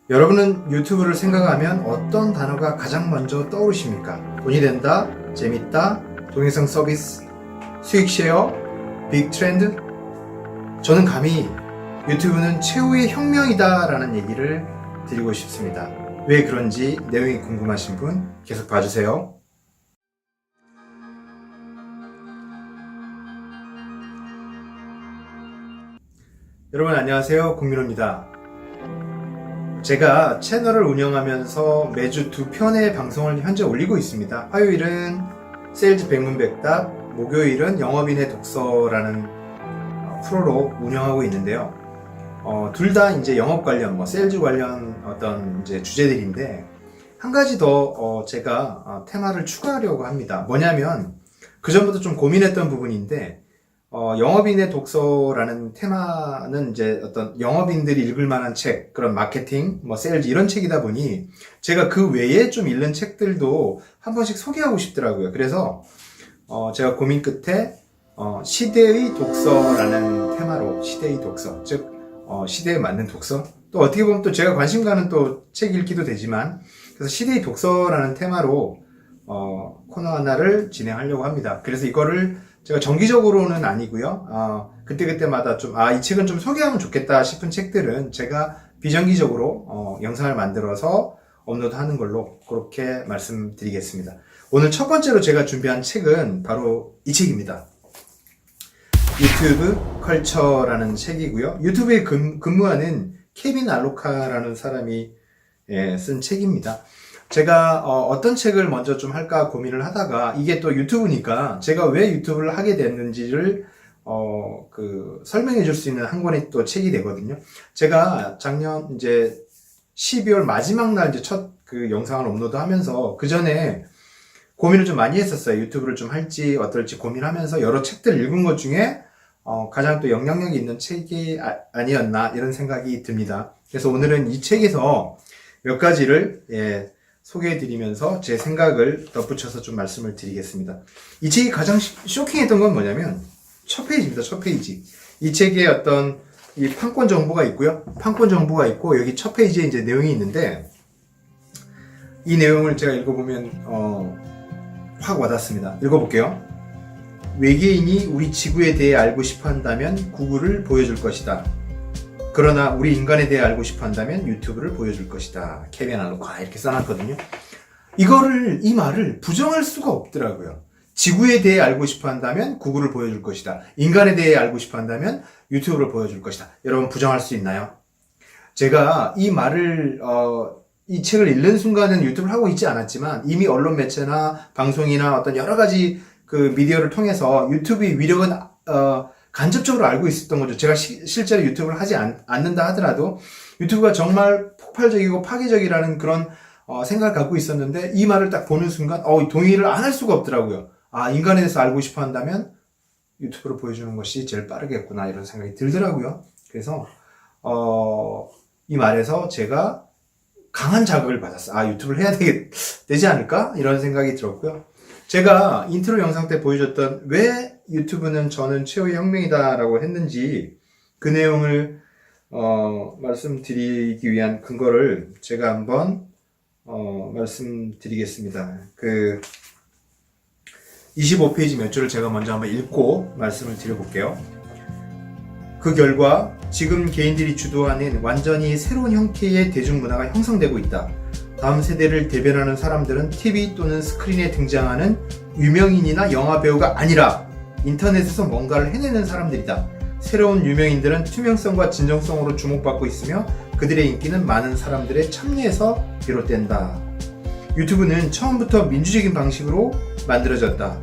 여러분은 유튜브를 생각하면 어떤 단어가 가장 먼저 떠오르십니까? 돈이 된다, 재밌다, 동영상 서비스, 수익 쉐어, 빅 트렌드? 저는 감히 유튜브는 최후의 혁명이다 라는 얘기를 드리고 싶습니다. 왜 그런지 내용이 궁금하신 분 계속 봐주세요. 여러분 안녕하세요, 국민호입니다. 제가 채널을 운영하면서 매주 2편의 방송을 현재 올리고 있습니다. 화요일은 세일즈 백문백답, 목요일은 영업인의 독서라는 프로로 운영하고 있는데요. 둘 다 이제 영업 관련, 세일즈 관련 어떤 이제 주제들인데, 한 가지 더 제가 테마를 추가하려고 합니다. 뭐냐면, 그전부터 좀 고민했던 부분인데, 영업인의 독서라는 테마는 이제 어떤 영업인들이 읽을 만한 책, 그런 마케팅, 세일즈 이런 책이다 보니 제가 그 외에 좀 읽는 책들도 한 번씩 소개하고 싶더라고요. 그래서 제가 고민 끝에 시대의 독서라는 테마로 시대의 독서, 즉 시대에 맞는 독서, 또 어떻게 보면 또 제가 관심 가는 또 책 읽기도 되지만, 그래서 시대의 독서라는 테마로 코너 하나를 진행하려고 합니다. 그래서 이거를 제가 정기적으로는 아니고요. 그때그때마다 좀, 이 책은 좀 소개하면 좋겠다 싶은 책들은 제가 비정기적으로 영상을 만들어서 업로드하는 걸로 그렇게 말씀드리겠습니다. 오늘 첫 번째로 제가 준비한 책은 바로 이 책입니다. 유튜브 컬처라는 책이고요. 유튜브에 근무하는 케빈 알로카라는 사람이 쓴 책입니다. 제가 어떤 책을 먼저 좀 할까 고민을 하다가, 이게 또 유튜브니까 제가 왜 유튜브를 하게 됐는지를 설명해 줄 수 있는 한 권의 또 책이 되거든요. 제가 작년 이제 12월 마지막 날 이제 첫 그 영상을 업로드하면서 그 전에 고민을 좀 많이 했었어요. 유튜브를 좀 할지 어떨지 고민하면서 여러 책들 읽은 것 중에 가장 또 영향력이 있는 책이 아니었나 이런 생각이 듭니다. 그래서 오늘은 이 책에서 몇 가지를 소개해드리면서 제 생각을 덧붙여서 좀 말씀을 드리겠습니다. 이 책이 가장 쇼킹했던 건 뭐냐면 첫 페이지입니다. 첫 페이지. 이 책에 어떤 이 판권 정보가 있고요. 판권 정보가 있고 여기 첫 페이지에 이제 내용이 있는데, 이 내용을 제가 읽어보면 확 와닿습니다. 읽어볼게요. 외계인이 우리 지구에 대해 알고 싶어 한다면 구글을 보여줄 것이다. 그러나 우리 인간에 대해 알고 싶어 한다면 유튜브를 보여줄 것이다. 케빈 알로카 이렇게 써놨거든요. 이 말을 부정할 수가 없더라고요. 지구에 대해 알고 싶어 한다면 구글을 보여줄 것이다. 인간에 대해 알고 싶어 한다면 유튜브를 보여줄 것이다. 여러분 부정할 수 있나요? 제가 이 말을 이 책을 읽는 순간은 유튜브를 하고 있지 않았지만 이미 언론 매체나 방송이나 어떤 여러 가지 그 미디어를 통해서 유튜브의 위력은 간접적으로 알고 있었던 거죠. 제가 실제로 유튜브를 하지 않는다 하더라도 유튜브가 정말 폭발적이고 파괴적이라는 그런 생각을 갖고 있었는데, 이 말을 딱 보는 순간 동의를 안 할 수가 없더라고요. 인간에 대해서 알고 싶어 한다면 유튜브로 보여주는 것이 제일 빠르겠구나 이런 생각이 들더라고요. 그래서 이 말에서 제가 강한 자극을 받았어요. 유튜브를 해야 되지 않을까? 이런 생각이 들었고요. 제가 인트로 영상 때 보여줬던 왜 유튜브는 저는 최후의 혁명이다 라고 했는지 그 내용을 말씀드리기 위한 근거를 제가 한번 말씀드리겠습니다. 25페이지 몇 줄을 제가 먼저 한번 읽고 말씀을 드려볼게요. 그 결과 지금 개인들이 주도하는 완전히 새로운 형태의 대중문화가 형성되고 있다. 다음 세대를 대변하는 사람들은 TV 또는 스크린에 등장하는 유명인이나 영화배우가 아니라 인터넷에서 뭔가를 해내는 사람들이다. 새로운 유명인들은 투명성과 진정성으로 주목받고 있으며 그들의 인기는 많은 사람들의 참여에서 비롯된다. 유튜브는 처음부터 민주적인 방식으로 만들어졌다.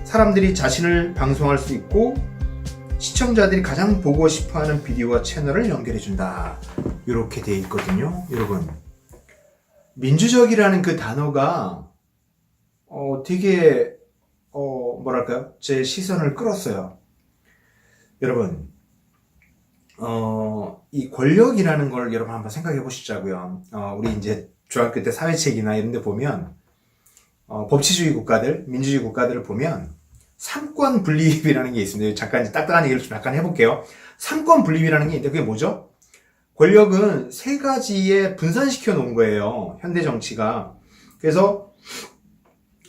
사람들이 자신을 방송할 수 있고 시청자들이 가장 보고 싶어하는 비디오와 채널을 연결해준다. 이렇게 돼 있거든요. 여러분, 민주적이라는 그 단어가 되게 뭐랄까요? 제 시선을 끌었어요. 여러분, 이 권력이라는 걸 여러분 한번 생각해 보시자고요. 우리 이제 중학교 때 사회책이나 이런 데 보면 법치주의 국가들, 민주주의 국가들을 보면 삼권 분립이라는 게 있습니다. 잠깐 딱딱한 얘기를 좀 약간 해볼게요. 삼권 분립이라는 게 있는데 그게 뭐죠? 권력은 세 가지에 분산시켜 놓은 거예요. 현대 정치가. 그래서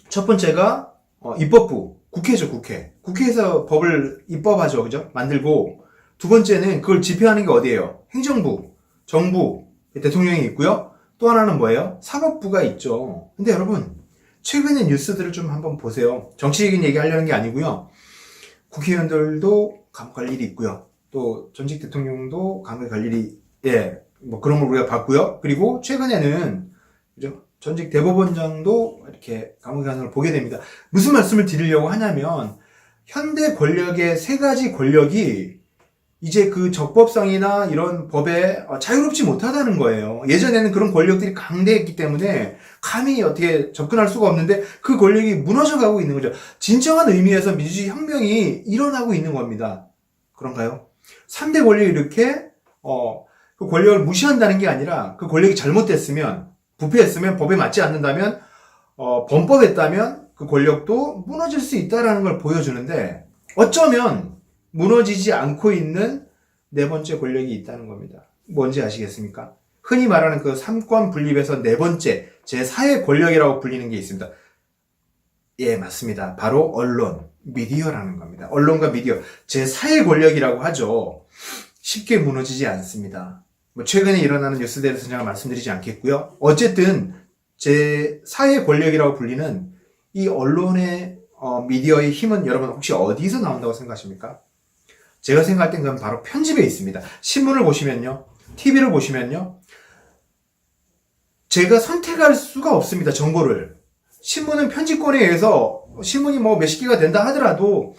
첫 번째가 입법부, 국회죠, 국회. 국회에서 법을 입법하죠, 그죠? 만들고. 두 번째는 그걸 집행하는 게 어디예요? 행정부, 정부, 대통령이 있고요. 또 하나는 뭐예요? 사법부가 있죠. 근데 여러분, 최근의 뉴스들을 좀 한번 보세요. 정치적인 얘기 하려는 게 아니고요. 국회의원들도 감옥 갈 일이 있고요. 또 전직 대통령도 감옥에 갈 일이, 뭐 그런 걸 우리가 봤고요. 그리고 최근에는, 그죠? 전직 대법원장도 이렇게 감옥에 가는 걸 보게 됩니다. 무슨 말씀을 드리려고 하냐면, 현대 권력의 세 가지 권력이 이제 그 적법성이나 이런 법에 자유롭지 못하다는 거예요. 예전에는 그런 권력들이 강대했기 때문에 감히 어떻게 접근할 수가 없는데 그 권력이 무너져가고 있는 거죠. 진정한 의미에서 민주주의 혁명이 일어나고 있는 겁니다. 그런가요? 3대 권력이 이렇게 그 권력을 무시한다는 게 아니라 그 권력이 잘못됐으면, 부패했으면, 법에 맞지 않는다면, 범법했다면 그 권력도 무너질 수 있다는 걸 보여주는데, 어쩌면 무너지지 않고 있는 네 번째 권력이 있다는 겁니다. 뭔지 아시겠습니까? 흔히 말하는 그 삼권 분립에서 네 번째, 제4의 권력이라고 불리는 게 있습니다. 예, 맞습니다. 바로 언론, 미디어라는 겁니다. 언론과 미디어, 제4의 권력이라고 하죠. 쉽게 무너지지 않습니다. 뭐 최근에 일어나는 뉴스들에 대해서 제가 말씀드리지 않겠고요. 어쨌든 제4의 권력이라고 불리는 이 언론의 미디어의 힘은 여러분 혹시 어디서 나온다고 생각하십니까? 제가 생각할 땐 그건 바로 편집에 있습니다. 신문을 보시면요, TV를 보시면요, 제가 선택할 수가 없습니다. 정보를. 신문은 편집권에 의해서 신문이 뭐 몇십 개가 된다 하더라도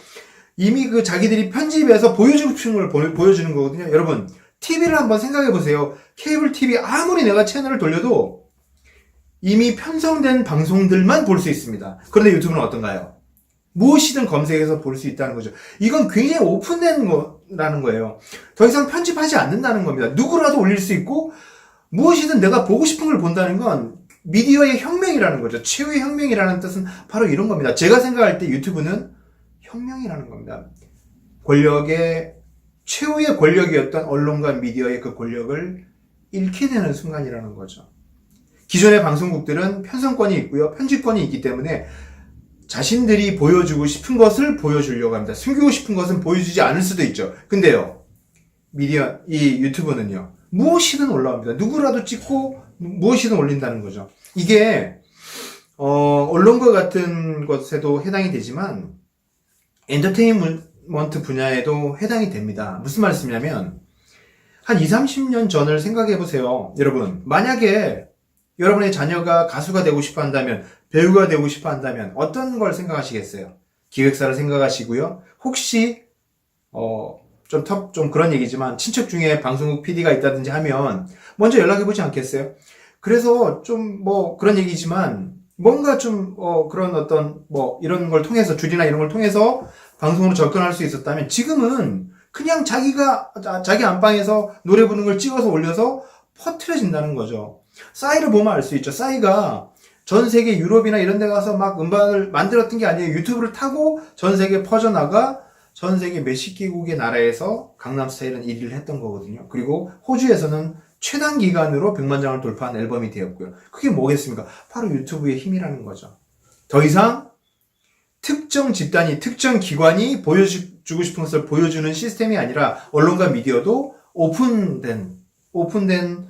이미 그 자기들이 편집해서 보여주고 싶은 걸 보여주는 거거든요. 여러분, TV를 한번 생각해 보세요. 케이블 TV 아무리 내가 채널을 돌려도 이미 편성된 방송들만 볼 수 있습니다. 그런데 유튜브는 어떤가요? 무엇이든 검색해서 볼 수 있다는 거죠. 이건 굉장히 오픈된 거라는 거예요. 더 이상 편집하지 않는다는 겁니다. 누구라도 올릴 수 있고 무엇이든 내가 보고 싶은 걸 본다는 건 미디어의 혁명이라는 거죠. 최후의 혁명이라는 뜻은 바로 이런 겁니다. 제가 생각할 때 유튜브는 혁명이라는 겁니다. 권력의 최후의 권력이었던 언론과 미디어의 그 권력을 잃게 되는 순간이라는 거죠. 기존의 방송국들은 편성권이 있고요, 편집권이 있기 때문에 자신들이 보여주고 싶은 것을 보여주려고 합니다. 숨기고 싶은 것은 보여주지 않을 수도 있죠. 근데요, 미디어, 이 유튜브는요, 무엇이든 올라옵니다. 누구라도 찍고 무엇이든 올린다는 거죠. 이게 언론과 같은 것에도 해당이 되지만 엔터테인먼트 분야에도 해당이 됩니다. 무슨 말씀이냐면 한 20, 30년 전을 생각해 보세요. 여러분, 만약에 여러분의 자녀가 가수가 되고 싶어 한다면, 배우가 되고 싶어 한다면 어떤 걸 생각하시겠어요? 기획사를 생각하시고요. 혹시 좀 그런 얘기지만 친척 중에 방송국 PD가 있다든지 하면 먼저 연락해 보지 않겠어요? 그래서 좀 뭐 그런 얘기지만 뭔가 좀 그런 어떤 뭐 이런 걸 통해서, 줄이나 이런 걸 통해서 방송으로 접근할 수 있었다면, 지금은 그냥 자기 안방에서 노래 부르는 걸 찍어서 올려서 퍼뜨려진다는 거죠. 싸이를 보면 알 수 있죠. 싸이가 전 세계 유럽이나 이런 데 가서 막 음반을 만들었던 게 아니에요. 유튜브를 타고 전 세계에 퍼져나가 전 세계 몇십 개국의 나라에서 강남스타일은 1위를 했던 거거든요. 그리고 호주에서는 최단 기간으로 100만 장을 돌파한 앨범이 되었고요. 그게 뭐겠습니까? 바로 유튜브의 힘이라는 거죠. 더 이상 특정 집단이, 특정 기관이 보여주고 싶은 것을 보여주는 시스템이 아니라 언론과 미디어도 오픈된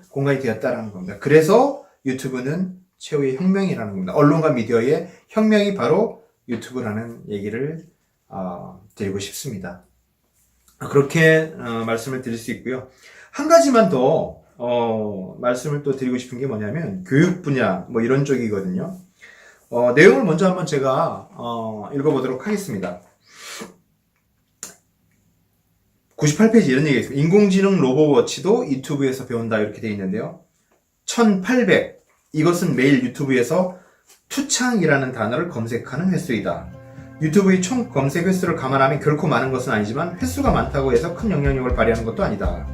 공간이 되었다는 겁니다. 그래서 유튜브는 최후의 혁명이라는 겁니다. 언론과 미디어의 혁명이 바로 유튜브라는 얘기를 드리고 싶습니다. 그렇게 말씀을 드릴 수 있고요. 한 가지만 더 말씀을 또 드리고 싶은 게 뭐냐면 교육 분야 뭐 이런 쪽이거든요. 내용을 먼저 한번 제가 읽어보도록 하겠습니다. 98페이지 이런 얘기가 있습니다. 인공지능 로봇워치도 유튜브에서 배운다 이렇게 되어 있는데요. 1800 이것은 매일 유튜브에서 투창이라는 단어를 검색하는 횟수이다. 유튜브의 총 검색 횟수를 감안하면 결코 많은 것은 아니지만 횟수가 많다고 해서 큰 영향력을 발휘하는 것도 아니다.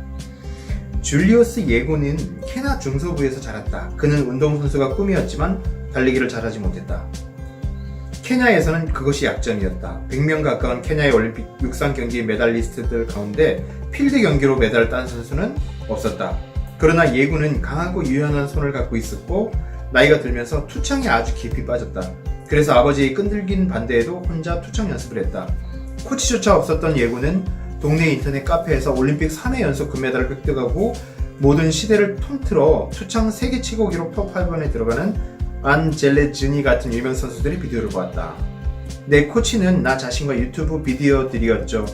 줄리어스 예고는 케냐 중서부에서 자랐다. 그는 운동선수가 꿈이었지만 달리기를 잘하지 못했다. 케냐에서는 그것이 약점이었다. 100명 가까운 케냐의 올림픽 육상 경기 메달리스트들 가운데 필드 경기로 메달을 딴 선수는 없었다. 그러나 예군은 강하고 유연한 손을 갖고 있었고 나이가 들면서 투창에 아주 깊이 빠졌다. 그래서 아버지의 끈질긴 반대에도 혼자 투창 연습을 했다. 코치조차 없었던 예군은 동네 인터넷 카페에서 올림픽 3회 연속 금메달을 획득하고 모든 시대를 통틀어 투창 세계 최고 기록 톱 8번에 들어가는 안젤레즈니 같은 유명 선수들의 비디오를 보았다. 내 코치는 나 자신과 유튜브 비디오들이었죠.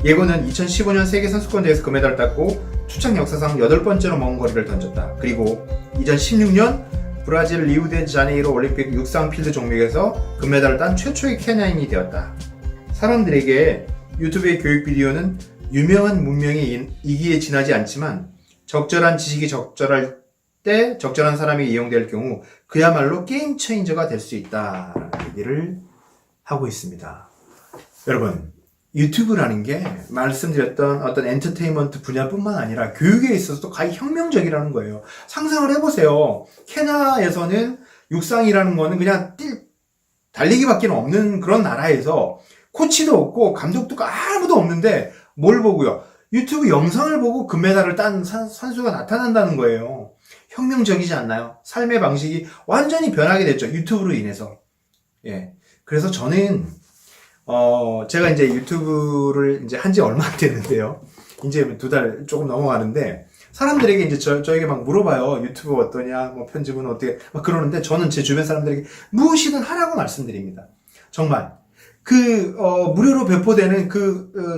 예고는 2015년 세계선수권대회에서 금메달을 땄고 투창 역사상 8번째로 먼 거리를 던졌다. 그리고 2016년 브라질 리우데자네이루 올림픽 육상 필드 종목에서 금메달을 딴 최초의 케냐인이 되었다. 사람들에게 유튜브의 교육 비디오는 유명한 문명이 이기에 지나지 않지만 적절한 지식이 적절할 때 적절한 사람에게 이용될 경우 그야말로 게임 체인저가 될 수 있다라는 얘기를 하고 있습니다. 여러분, 유튜브라는 게 말씀드렸던 어떤 엔터테인먼트 분야뿐만 아니라 교육에 있어서도 거의 혁명적이라는 거예요. 상상을 해보세요. 케냐에서는 육상이라는 거는 그냥 달리기밖에 없는 그런 나라에서 코치도 없고 감독도 아무도 없는데 뭘 보고요? 유튜브 영상을 보고 금메달을 딴 선수가 나타난다는 거예요. 혁명적이지 않나요? 삶의 방식이 완전히 변하게 됐죠. 유튜브로 인해서. 예. 그래서 저는 제가 이제 유튜브를 이제 한지 얼마 안 됐는데요. 이제 2달 조금 넘어가는데 사람들에게 이제 저에게 막 물어봐요. 유튜브 어떠냐, 뭐 편집은 어떻게 막 그러는데 저는 제 주변 사람들에게 무엇이든 하라고 말씀드립니다. 정말 무료로 배포되는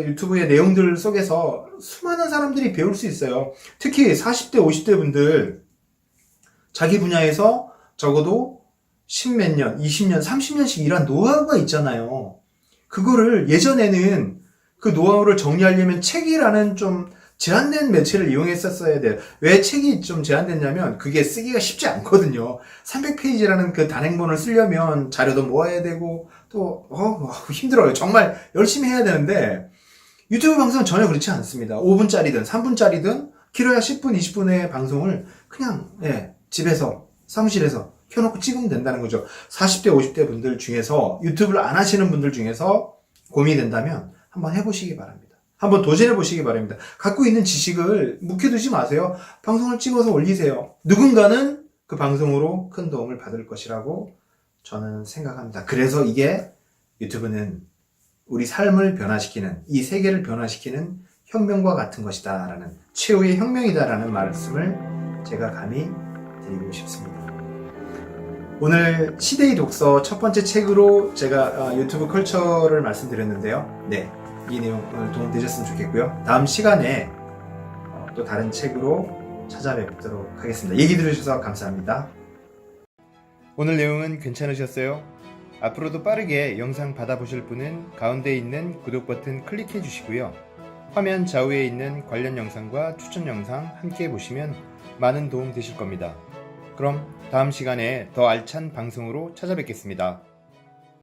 유튜브의 내용들 속에서 수많은 사람들이 배울 수 있어요. 특히 40대, 50대 분들 자기 분야에서 적어도 10몇 년, 20년, 30년씩 일한 노하우가 있잖아요. 그거를 예전에는 그 노하우를 정리하려면 책이라는 좀 제한된 매체를 이용했었어야 돼요. 왜 책이 좀 제한됐냐면 그게 쓰기가 쉽지 않거든요. 300페이지라는 그 단행본을 쓰려면 자료도 모아야 되고 또 힘들어요. 정말 열심히 해야 되는데 유튜브 방송은 전혀 그렇지 않습니다. 5분짜리든 3분짜리든 길어야 10분, 20분의 방송을 그냥 집에서 사무실에서 켜놓고 찍으면 된다는 거죠. 40대, 50대 분들 중에서 유튜브를 안 하시는 분들 중에서 고민이 된다면 한번 해보시기 바랍니다. 한번 도전해보시기 바랍니다. 갖고 있는 지식을 묵혀두지 마세요. 방송을 찍어서 올리세요. 누군가는 그 방송으로 큰 도움을 받을 것이라고 저는 생각합니다. 그래서 이게 유튜브는 우리 삶을 변화시키는, 이 세계를 변화시키는 혁명과 같은 것이다 라는, 최후의 혁명이다 라는 말씀을 제가 감히 드리고 싶습니다. 오늘 시대의 독서 첫 번째 책으로 제가 유튜브 컬처를 말씀드렸는데요. 네, 이 내용 오늘 도움되셨으면 좋겠고요. 다음 시간에 또 다른 책으로 찾아뵙도록 하겠습니다. 얘기 들으셔서 감사합니다. 오늘 내용은 괜찮으셨어요? 앞으로도 빠르게 영상 받아보실 분은 가운데 있는 구독 버튼 클릭해 주시고요. 화면 좌우에 있는 관련 영상과 추천 영상 함께 보시면 많은 도움 되실 겁니다. 그럼 다음 시간에 더 알찬 방송으로 찾아뵙겠습니다.